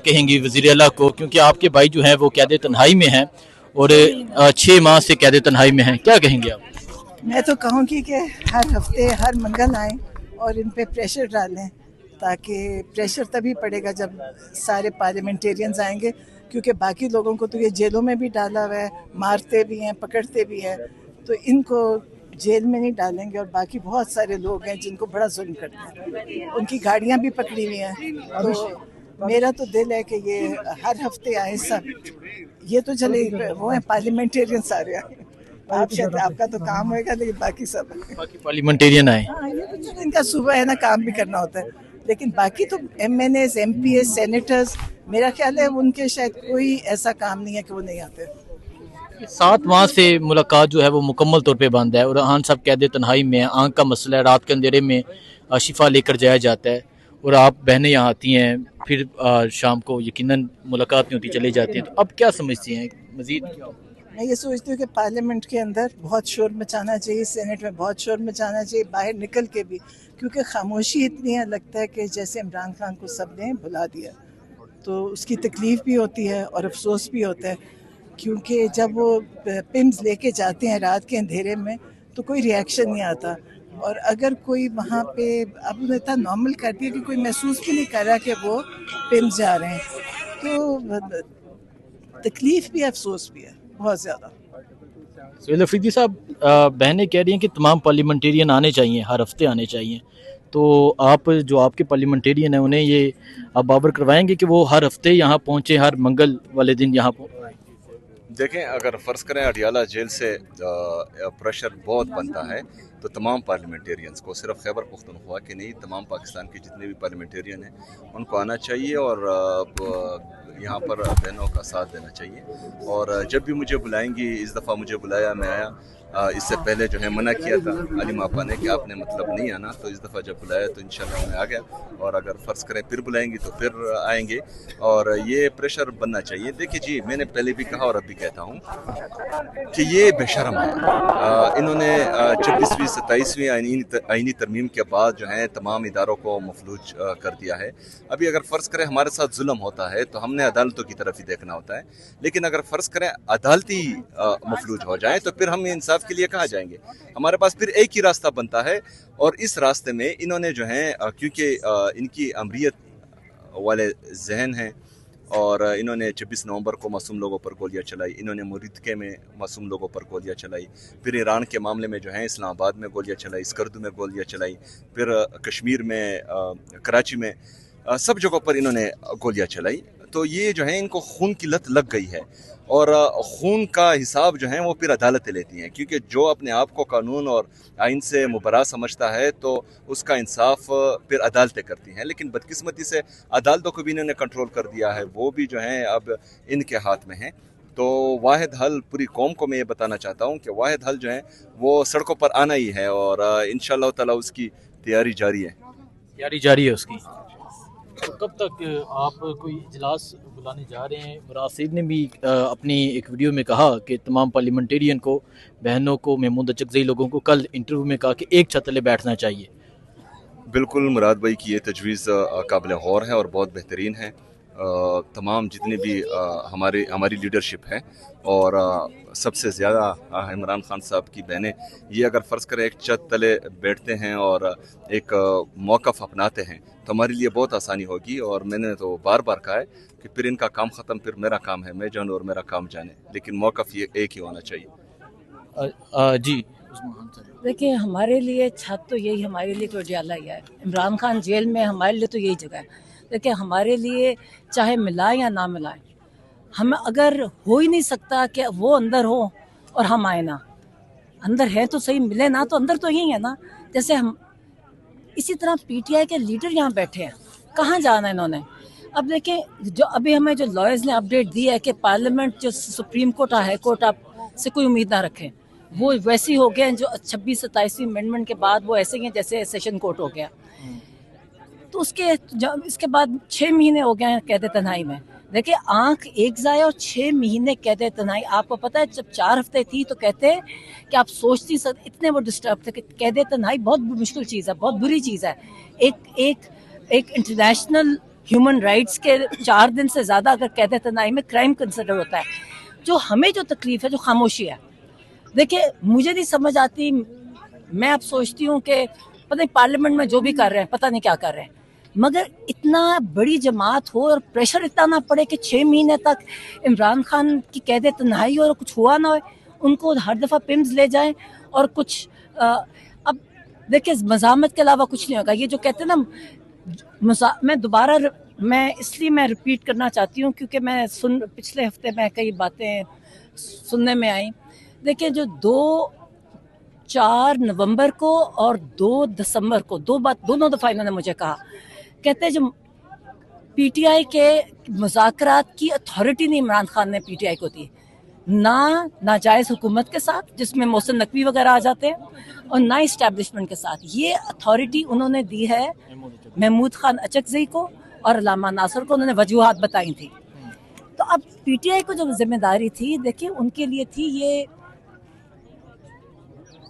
کہیں گی وزیر اعلیٰ کو، کیونکہ آپ کے بھائی جو ہیں وہ قید تنہائی میں ہیں اور 6 ماہ سے قید تنہائی میں ہیں، کیا کہیں گے آپ؟ میں تو کہوں گی کہ ہر ہفتے ہر منگل آئیں اور ان پہ پریشر ڈالیں، تاکہ پریشر تبھی پڑے گا جب سارے پارلیمنٹیرینز آئیں گے، کیونکہ باقی لوگوں کو تو یہ جیلوں میں بھی ڈالا ہوا ہے، مارتے بھی ہیں، پکڑتے بھی ہیں، تو ان کو جیل میں نہیں ڈالیں گے. اور باقی بہت سارے لوگ ہیں جن کو بڑا ظلم کرتے ہیں، ان کی گاڑیاں بھی پکڑی ہوئی ہیں. تو میرا تو دل ہے کہ یہ ہر ہفتے آئیں سب. یہ تو چلے وہ ہیں پارلیمنٹیرین سارے آئیں، آپ کا تو کام ہوئے گا، لیکن باقی سب باقی پارلیمنٹیرین آئیں. یہ تو چلو ان کا صوبہ ہے نا، کام بھی کرنا ہوتا ہے، لیکن باقی تو MNAs, MPAs, senators, میرا خیال ہے ان کے شاید کوئی ایسا کام نہیں ہے کہ وہ نہیں آتے. 7 ماہ سے ملاقات جو ہے وہ مکمل طور پہ بند ہے اور آن سب قید تنہائی میں ہیں. آنکھ کا مسئلہ ہے، رات کے اندھیرے میں شفا لے کر جایا جاتا ہے اور آپ بہنیں یہاں آتی ہیں، پھر شام کو یقیناً ملاقات نہیں ہوتی، چلے جاتے ہیں. تو اب کیا سمجھتی ہیں مزید کیا؟ میں یہ سوچتی ہوں کہ پارلیمنٹ کے اندر بہت شور مچانا چاہیے، سینٹ میں بہت شور مچانا چاہیے، باہر نکل کے بھی، کیونکہ خاموشی اتنی ہے، لگتا ہے کہ جیسے عمران خان کو سب نے بھلا دیا. تو اس کی تکلیف بھی ہوتی ہے اور افسوس بھی ہوتا ہے، کیونکہ جب وہ پنز لے کے جاتے ہیں رات کے اندھیرے میں تو کوئی ریئیکشن نہیں آتا. اور اگر کوئی وہاں پہ اب انہیں اتنا نارمل کر دیا کہ کوئی محسوس بھی نہیں کر رہا کہ وہ پنز جا رہے ہیں، تو تکلیف بھی ہے، افسوس بھی ہے بہت زیادہ. سہیل افریدی صاحب، بہنیں کہہ رہی ہیں کہ تمام پارلیمنٹیرین آنے چاہیے، ہر ہفتے آنے چاہیے، تو آپ جو آپ کے پارلیمنٹیرین ہیں انہیں یہ آپ بابر کروائیں گے کہ وہ ہر ہفتے یہاں پہنچے، ہر منگل والے دن یہاں پہنچے؟ دیکھیں، اگر فرض کریں اڈیالہ جیل سے پریشر بہت بنتا ہے تو تمام پارلیمنٹیرینز کو، صرف خیبر پختونخوا کے نہیں، تمام پاکستان کے جتنے بھی پارلیمنٹیرین ہیں ان کو آنا چاہیے اور یہاں پر بہنوں کا ساتھ دینا چاہیے. اور جب بھی مجھے بلائیں گی، اس دفعہ مجھے بلایا، میں آیا. اس سے پہلے جو ہے منع کیا تھا علیم آپا نے کہ آپ نے مطلب نہیں آنا، تو اس دفعہ جب بلایا تو انشاءاللہ میں آ گیا. اور اگر فرض کریں پھر بلائیں گی تو پھر آئیں گے، اور یہ پریشر بننا چاہیے. دیکھیں جی، میں نے پہلے بھی کہا اور اب بھی کہتا ہوں کہ یہ بے شرم ہے. انہوں نے 26ویں 27ویں آئینی ترمیم کے بعد جو ہے تمام اداروں کو مفلوج کر دیا ہے. ابھی اگر فرض کریں ہمارے ساتھ ظلم ہوتا ہے تو ہم نے عدالتوں کی طرف ہی دیکھنا ہوتا ہے، لیکن اگر فرض کریں عدالتی مفلوج ہو جائیں تو پھر ہم انصاف کے لیے کہاں جائیں گے؟ ہمارے پاس پھر ایک ہی راستہ بنتا ہے، اور اس راستے میں انہوں نے جو ہے کیونکہ ان کی امریت والے ذہن ہیں، اور انہوں نے 26 نومبر کو معصوم لوگوں پر گولیاں چلائی، انہوں نے مریدکے میں معصوم لوگوں پر گولیاں چلائی، پھر ایران کے معاملے میں جو ہے اسلام آباد میں گولیاں چلائی، اسکردو میں گولیاں چلائی، پھر کشمیر میں، کراچی میں، سب جگہوں پر انہوں نے گولیاں چلائی. تو یہ جو ہے ان کو خون کی لت لگ گئی ہے، اور خون کا حساب جو ہے وہ پھر عدالتیں لیتی ہیں، کیونکہ جو اپنے آپ کو قانون اور آئین سے مبرا سمجھتا ہے تو اس کا انصاف پھر عدالتیں کرتی ہیں. لیکن بدقسمتی سے عدالتوں کو بھی انہوں نے کنٹرول کر دیا ہے، وہ بھی جو ہیں اب ان کے ہاتھ میں ہیں. تو واحد حل پوری قوم کو میں یہ بتانا چاہتا ہوں کہ واحد حل جو ہے وہ سڑکوں پر آنا ہی ہے، اور انشاءاللہ تعالی اس کی تیاری جاری ہے اس کی. تو کب تک آپ کوئی اجلاس بلانے جا رہے ہیں؟ فراز سعید نے بھی اپنی ایک ویڈیو میں کہا کہ تمام پارلیمنٹیرین کو، بہنوں کو، محمود اچکزئی لوگوں کو کل انٹرویو میں کہا کہ ایک چھت تلے بیٹھنا چاہیے. بالکل مراد بھائی کی یہ تجویز قابل غور ہے اور بہت بہترین ہے. تمام جتنے بھی ہماری لیڈرشپ ہے، اور سب سے زیادہ عمران خان صاحب کی بہنیں، یہ اگر فرض کریں ایک چھت تلے بیٹھتے ہیں اور ایک موقف اپناتے ہیں تو ہمارے لیے بہت آسانی ہوگی. اور میں نے تو بار بار کہا ہے کہ پھر ان کا کام ختم، پھر میرا کام ہے، میں جانوں اور میرا کام جانے، لیکن موقف یہ ایک ہی ہونا چاہیے. جی دیکھیں، ہمارے لیے چھت تو یہی، ہمارے لیے تو اڈیالہ ہی ہے. عمران خان جیل میں ہمارے لیے تو یہی جگہ ہے. دیکھیں، ہمارے لیے چاہے ملائیں یا نہ ملائیں، ہمیں اگر ہو ہی نہیں سکتا کہ وہ اندر ہو اور ہم آئیں نہ، اندر ہیں تو صحیح، ملے نہ تو اندر تو یہی ہے نا. جیسے ہم اسی طرح پی ٹی آئی کے لیڈر یہاں بیٹھے ہیں، کہاں جانا ہے انہوں نے؟ اب دیکھیں، جو ابھی ہمیں جو لائرز نے اپڈیٹ دی ہے کہ پارلیمنٹ جو سپریم کورٹ ہائی کورٹ سے کوئی امید نہ رکھیں، وہ ویسے ہی ہو گئے ہیں جو 26 27ویں امینڈمنٹ کے بعد وہ ایسے ہی ہیں جیسے سیشن کورٹ ہو گیا. تو اس کے بعد 6 مہینے ہو گئے ہیں قید تنہائی میں. دیکھیں، آنکھ ایک ضائع اور 6 مہینے قید تنہائی. آپ کو پتہ ہے جب 4 ہفتے تھی تو کہتے کہ آپ سوچ نہیں سکتے، اتنے وہ ڈسٹرب تھے کہ قید تنہائی بہت مشکل چیز ہے، بہت بری چیز ہے. ایک انٹرنیشنل ह्यूमन राइट्स के 4 दिन से ज़्यादा अगर कैद तनाई में क्राइम कंसिडर होता है। जो हमें जो तकलीफ है, जो खामोशी है, देखिए मुझे नहीं समझ आती। मैं अब सोचती हूँ कि पता नहीं पार्लियामेंट में जो भी कर रहे हैं, पता नहीं क्या कर रहे हैं, मगर इतना बड़ी जमात हो और प्रेशर इतना ना पड़े कि 6 महीने तक इमरान खान की कैद तन्हाई और कुछ हुआ ना हो, उनको हर दफ़ा पिम्स ले जाएं और कुछ अब देखिए मज़ामत के अलावा कुछ नहीं होगा। ये जो कहते हैं ना, मैं इसलिए रिपीट करना चाहती हूँ क्योंकि पिछले हफ्ते में कई बातें सुनने में आई। देखिए जो 4 नवंबर को और 2 दिसंबर को दोनों दफ़ा इन्होंने मुझे कहा, कहते हैं जो पीटीआई के मुज़ाकरात की अथॉरिटी नहीं इमरान खान ने पीटीआई को दी, ना नाजायज़ हुकूमत के साथ जिसमें मोहसिन नकवी वगैरह आ जाते हैं, और ना इस्टेब्लिशमेंट के साथ। ये अथॉरिटी उन्होंने दी है महमूद खान अचकज़ई को और अल्लामा नासर को, उन्होंने वजूहात बताई थी। तो अब पीटीआई को जो जिम्मेदारी थी, देखिए उनके लिए थी ये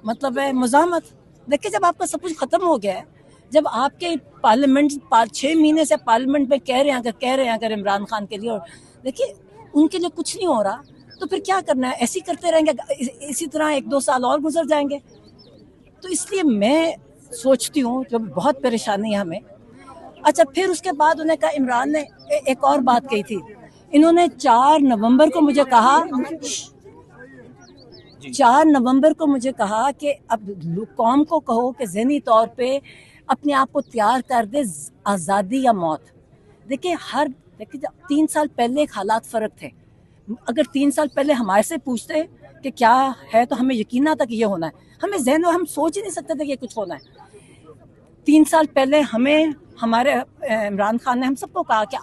मतलब है मुज़ाहमत। देखिए जब आपका सब कुछ ख़त्म हो गया है, जब आपके पार्लियामेंट 6 महीने से पार्लियामेंट में कह रहे हैं अगर इमरान खान के लिए, और देखिए उनके लिए कुछ नहीं हो रहा, तो फिर क्या करना है? ऐसे ही करते रहेंगे, इसी तरह 1-2 साल और गुजर जाएंगे। तो इसलिए मैं सोचती हूँ जो बहुत परेशानी है हमें। अच्छा, फिर उसके बाद उन्हें कहा, इमरान ने एक और बात कही थी, इन्होंने 4 नवंबर को मुझे कहा कि अब कौम को कहो कि ज़हनी तौर पे अपने आप को तैयार कर दे आज़ादी या मौत। देखिए 3 साल पहले एक हालात फ़र्क थे। अगर 3 साल पहले हमारे से पूछते कि क्या है तो हमें यकीन आता कि ये होना है, हमें ज़हन में हम सोच ही नहीं सकते थे कि कुछ होना है। 3 साल पहले हमारे इमरान खान ने हम सबको कहा कि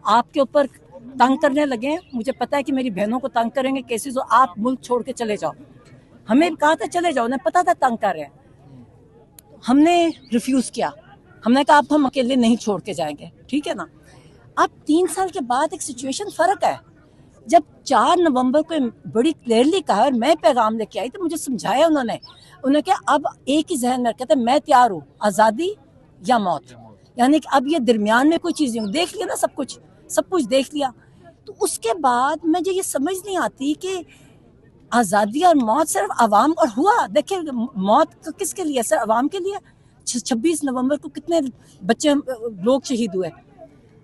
आपके ऊपर तंग करने लगे हैं, मुझे पता है कि मेरी बहनों को तंग करेंगे केसेस, हो आप मुल्क छोड़ के चले जाओ। हमें कहा था चले जाओ, उन्हें पता था तंग कर रहे हैं। हमने रिफ्यूज़ किया, हमने कहा अब हम अकेले नहीं छोड़ के जाएंगे, ठीक है ना। अब 3 साल के बाद एक सिचुएशन फ़र्क है। जब 4 नवंबर को बड़ी क्लियरली कहा और मैं पैगाम लेके आई, तो मुझे समझाया उन्होंने क्या अब एक ही जहन में कहते मैं तैयार हूँ, आज़ादी या मौत। यानी कि अब ये दरमियान में कोई चीज़ नहीं, देख लिया ना सब कुछ देख लिया। तो उसके बाद मुझे ये समझ नहीं आती कि आज़ादी और मौत सिर्फ आवाम और हुआ। देखिए मौत किसके लिए? सिर्फ आवाम के लिए। 26 नवंबर को कितने बच्चे लोग शहीद हुए।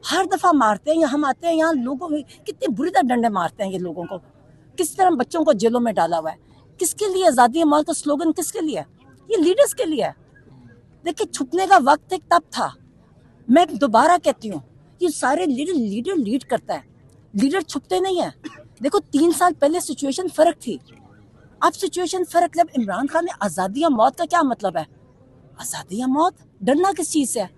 हर दफ़ा मारते हैं, हम आते हैं यहाँ, लोगों में कितनी बुरी तरह डंडे मारते हैं ये लोगों को, किस तरह बच्चों को जेलों में डाला हुआ है। किसके लिए आज़ादी या मौत का स्लोगन किसके लिए? ये लीडर्स के लिए है। देखिए छुपने का वक्त एक तब था। मैं दोबारा कहती हूँ, ये सारे लीडर लीड करता है, लीडर छुपते नहीं है। देखो 3 साल पहले सिचुएशन फ़र्क थी, अब सिचुएशन फ़र्क। जब इमरान खान ने आज़ादी या मौत का क्या मतलब है? आज़ादी या मौत, डरना किस चीज़ से है?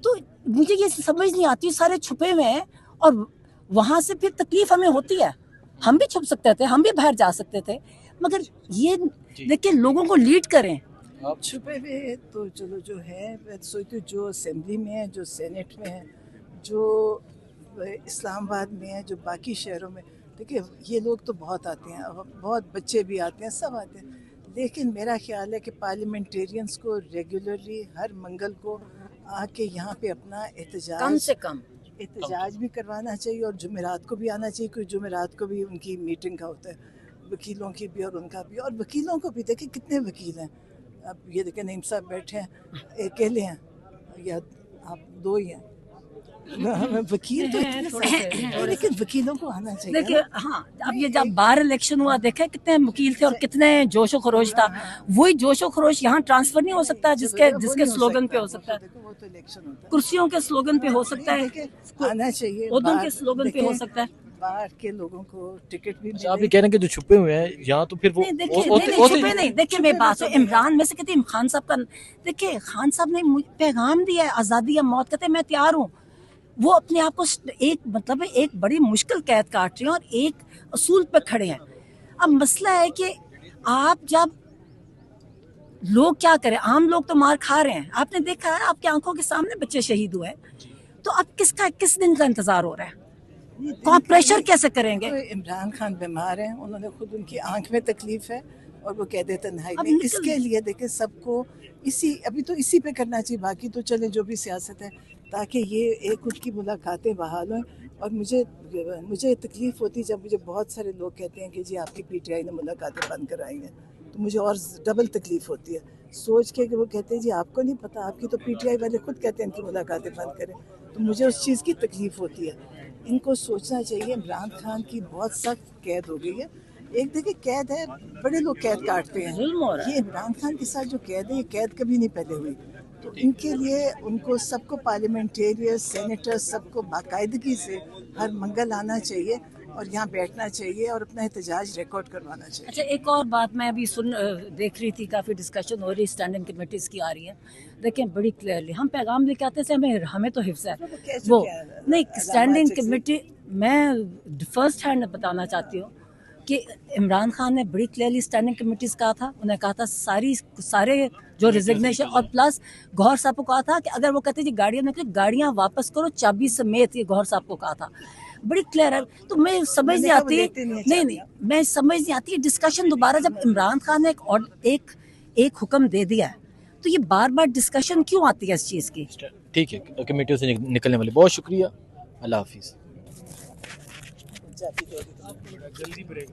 तो मुझे ये समझ नहीं आती, सारे छुपे हुए हैं और वहाँ से फिर तकलीफ हमें होती है। हम भी छुप सकते थे, हम भी बाहर जा सकते थे, मगर ये देखिए लोगों को लीड करें। आप छुपे हुए तो चलो जो है, मैं सोचती हूँ जो असेंबली में है, जो सेनेट में है, जो इस्लामाबाद में है, जो बाकी शहरों में, देखिए ये लोग तो बहुत आते हैं, बहुत बच्चे भी आते हैं, सब आते हैं। लेकिन मेरा ख्याल है कि पार्लियामेंटेरियंस को रेगुलरली हर मंगल को आके यहाँ पे अपना एहतजाज कम से कम एहतजाज भी करवाना चाहिए, और जुमेरात को भी आना चाहिए, क्योंकि जुमेरात को भी उनकी मीटिंग का होता है, वकीलों की भी और उनका भी। और वकीलों को भी देखिए कितने वकील हैं। अब ये देखें नईम साहब बैठे हैं, अकेले हैं, या आप 2 ही हैं। वकील तो इतने सारे हैं, लेकिन वकीलों को आना चाहिए। देखिए हाँ, अब ये जब बाहर इलेक्शन हुआ, देखे कितने वकील थे और कितने जोशो खरोश था। वही जोशो खरोश यहाँ ट्रांसफर नहीं हो सकता जिसके स्लोगन पे हो सकता है, वो तो इलेक्शन होता है, कुर्सियों के स्लोगन पे हो सकता है, आना चाहिए, ओहदों के स्लोगन पे हो सकता है। बाहर के लोगों को टिकट भी आप ये कह रहे हैं कि जो छुपे हुए हैं यहाँ, तो फिर वो छुपे नहीं। देखिए मेरी बात है, इमरान में से कहते हैं खान साहब का, देखिए खान साहब ने पैगाम दिया है आज़ादी या मौत, कहते मैं तैयार हूँ। वो अपने आप को एक मतलब एक बड़ी मुश्किल कैद काट रहे हैं और एक असूल पर खड़े हैं। अब मसला है कि आप जब लोग क्या करें, आम लोग तो मार खा रहे हैं, आपने देखा है, आपकी आंखों के सामने बच्चे शहीद हुए, तो अब किस दिन का इंतजार हो रहा है? तो आप प्रेशर कैसे करेंगे? तो इमरान खान बीमार हैं, उन्होंने खुद, उनकी आंख में तकलीफ है और वो कह देते तन्हाई में। इसके लिए देखे सबको अभी तो इसी पे करना चाहिए, बाकी तो चले जो भी सियासत है ताकि ये एक उनकी मुलाकातें बहाल हों। और मुझे तकलीफ़ होती जब मुझे बहुत सारे लोग कहते हैं कि जी आपकी पीटीआई ने मुलाकातें बंद कराई हैं, तो मुझे और डबल तकलीफ़ होती है सोच के कि वो कहते हैं जी आपको नहीं पता, आपकी तो पीटीआई वाले खुद कहते हैं इनकी मुलाकातें बंद करें, तो मुझे उस चीज़ की तकलीफ़ होती है। इनको सोचना चाहिए इमरान खान की बहुत सख्त कैद हो गई है। एक देखिए कैद है, बड़े लोग कैद काटते हैं, जुल्म हो रहा है। ये इमरान खान के साथ जो कैद है ये कैद कभी नहीं पहले हुई। तो इनके लिए उनको सबको पार्लियामेंटेरियन सेनेटर सबको बाकायदगी से हर मंगल आना चाहिए और यहाँ बैठना चाहिए और अपना एहतजाज रिकॉर्ड करवाना चाहिए। अच्छा, एक और बात मैं अभी देख रही थी, काफ़ी डिस्कशन हो रही, स्टैंडिंग कमेटीज़ की आ रही है। देखें बड़ी क्लियरली हम पैगाम लेके आते थे, हमें तो हिफ्ज़ है वो नहीं। स्टैंडिंग कमेटी मैं फर्स्ट हैंड बताना चाहती हूँ कि इमरान खान ने बड़ी क्लियरली स्टैंडिंग कमेटीज़ कहा था, उन्हें कहा था सारे जो रिजिग्नेशन, और प्लस गौहर साहब को कहा था कि अगर वो कहते जी गाड़ियाँ वापस करो चाबी समेत, ये गौहर साहब को कहा था। बड़ी क्लियर है। तो मैं समझ नहीं आती, नहीं मैं समझ नहीं आती डिस्कशन दोबारा, जब इमरान खान ने एक हुक्म दे दिया है तो ये बार बार डिस्कशन क्यों आती है इस चीज़ की। ठीक है, कमेटियों से निकलने वाले बहुत शुक्रिया, अल्लाह हाफिज़। जल्दी ब्रेक